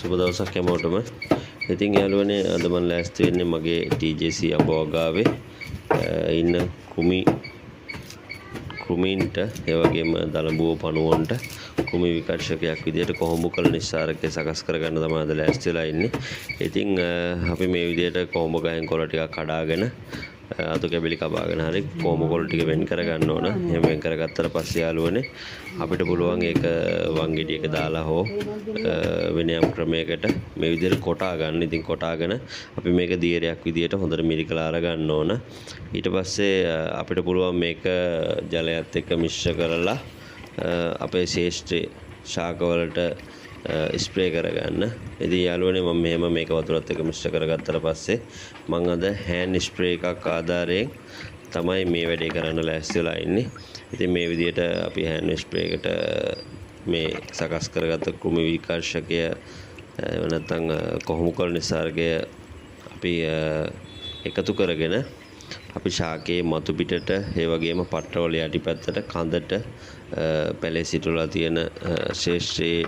සුබ දවසක් හැමෝටම. ඉතින් යාළුවනේ අද මම ලෑස්ති වෙන්නේ මගේ TJC අඹවගාවේ ඉන්න කෘමීන්ට ඒ වගේම දලබුව පණුවන්ට කෘමි විකර්ෂකයක් විදියට කොහොඹ කළ නිස්සාරකය සකස් කරගන්න තමයි අද ලෑස්ති වෙලා ඉන්නේ. ඉතින් අපි මේ විදියට කොහොඹ ගහෙන් කොළ ටිකක් කඩාගෙන අතු කැබලි කපාගෙන හරි කොහොඹ කොළ ටික වෙන් කරගන්න ඕන. එහෙම වෙන් කරගත්තට පස්සේ යාළුවනේ අපිට පුළුවන් ඒක වංගෙඩියක දාලා හෝ වෙන යම් ක්‍රමයකට මේ විදිහට කොටා ගන්න. ඉතින් කොටාගෙන අපි මේක දියරයක් විදියට හොඳට මිරිකලා අරගන්න ඕන. ඊට පස්සේ අපිට පුළුවන් මේක ජලයත් එක්ක මිශ්‍ර කරලා අපේ ශේෂ්ත්‍රයේ ශාකවලට ස්ප්‍රේ කරගන්න. ඉතින් යාළුවනේ මම මෙහෙම මේක වතුරත් එක්ක මිශ්‍ර කරගත්තට පස්සේ මම අද හෑන්ඩ් ස්ප්‍රේ එකක් ආධාරයෙන් තමයි මේ වැඩේ කරන්න ලෑස්ති වෙලා ඉන්නේ. ඉතින් මේ විදිහට අපි හෑන්ඩ් ස්ප්‍රේ එකට මේ සකස් කරගත්ත කෘමි විකර්ෂකය නැත්නම් කොහොඹ කොළ නිස්සාරකය අපි එකතු කරගෙන අපි ශාකයේ මතු පිටට ඒ වගේම පට්ටවල යටිපැත්තට කඳට පැලේ සිටුලා තියෙන ශේෂ්ත්‍රයේ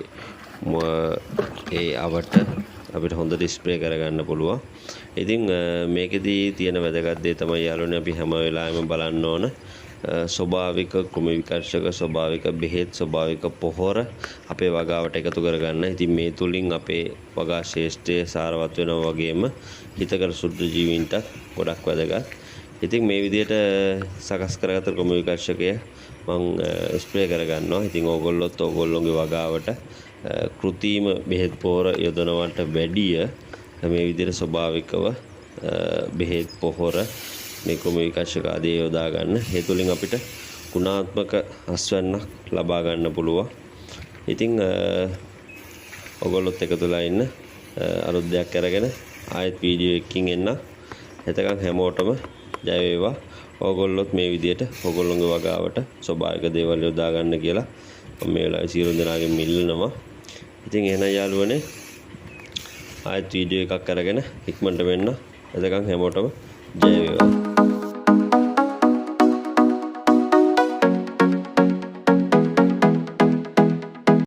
ඒ අවට අපිට හොඳට ස්ප්‍රේ කරගන්න පුළුවන්. ඉතින් මේකෙදී තියෙන වැදගත් දේ තමයි යාළුවනේ අපි හැම වෙලාවෙම බලන්න ඕන ස්වභාවික කෘමි විකර්ෂක, ස්වභාවික බෙහෙත්, ස්වභාවික පොහොර අපේ වගාවට එකතු කරගන්න. ඉතින් මේ තුලින් අපේ වගා ශේෂ්ත්‍රය සාරවත් වෙනවා වගේම හිතකර සුද්ධ ජීවීන්ට ගොඩක් වැදගත්. ඉතින් මේ විදිහට සකස් කරගත්ත කෘමි විකර්ෂකය මම ස්ප්‍රේ කරගන්නවා. ඉතින් ඕගොල්ලොත් ඕගොල්ලොන්ගේ වගාවට කෘත්‍රිම බෙහෙත් පොහොර යොදනවට වැඩිය මේ විදිහට ස්වභාවිකව බෙහෙත් පොහොර මේ කෘමි විකර්ෂක ආදී යොදා ගන්න. ඒ තුලින් අපිට ගුණාත්මක අස්වැන්නක් ලබා ගන්න පුළුවන්. ඉතින් ඔයගොල්ලොත් එකතුලා ඉන්න අලුත් දෙයක් අරගෙන ආයෙත් වීඩියෝ එකකින් එන්න. එතකන් හැමෝටම ජය වේවා. ඔයගොල්ලොත් මේ විදියට ඔයගොල්ලොන්ගේ වගාවට ස්වභාවික දේවල් යොදා ගන්න කියලා මම මේ වෙලාවේ සියලු දෙනාගෙන් ඉල්ලනවා. ඉතින් එහෙනම් යාළුවනේ ආයෙත් වීඩියෝ එකක් අරගෙන ඉක්මනට වෙන්න. එතකන් හැමෝටම ජය වේවා.